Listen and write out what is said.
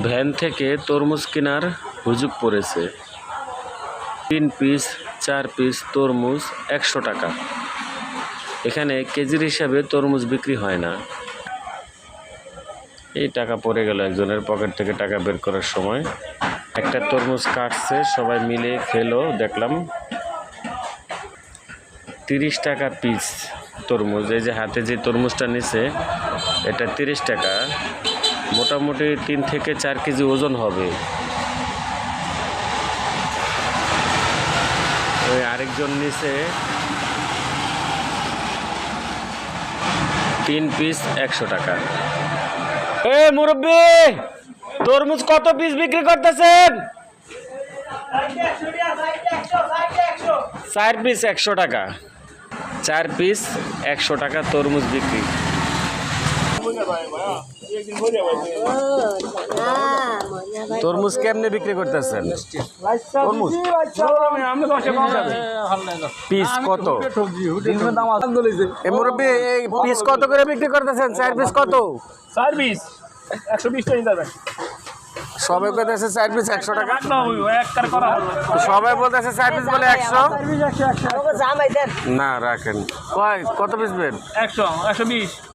Van থেকে তরমুজ কেনার হুজুগ পড়েছে। 3 পিস 4 পিস তরমুজ 100 টাকা। এখানে কেজির হিসাবে তরমুজ বিক্রি হয় না। এই টাকা পড়ে গেল একজনের পকেট থেকে টাকা বের করার সময়। একটা তরমুজ কাটছে, সবাই মিলে খেলো দেখলাম। 30 টাকা পিস তরমুজ। এই যে হাতে যে তরমুজটা নিছে এটা 30 টাকা। মোটামুটি 3 থেকে 4 কেজি ওজন হবে। ওই আরেকজন নিছে 3 পিস 100 টাকা। এ মুরব্বি, তরমুজ কত পিস বিক্রি করতেছেন? 4 পিস 100 টাকা। 4 পিস 100 টাকা তরমুজ বিক্রি। তরমুজ কেমনে বিক্রি করতেছেন? পিস কত? মুরব্বি, এই পিস কত করে বিক্রি করতেছেন? 4 পিস কত? 4 পিস 120 টাকা দিবেন। সবাই বলতেছে 4 পিস 100 টাকা। সবাই বলতেছে 4 পিস বলে 100। না রাখেন। কত পিস বেন? 100 120।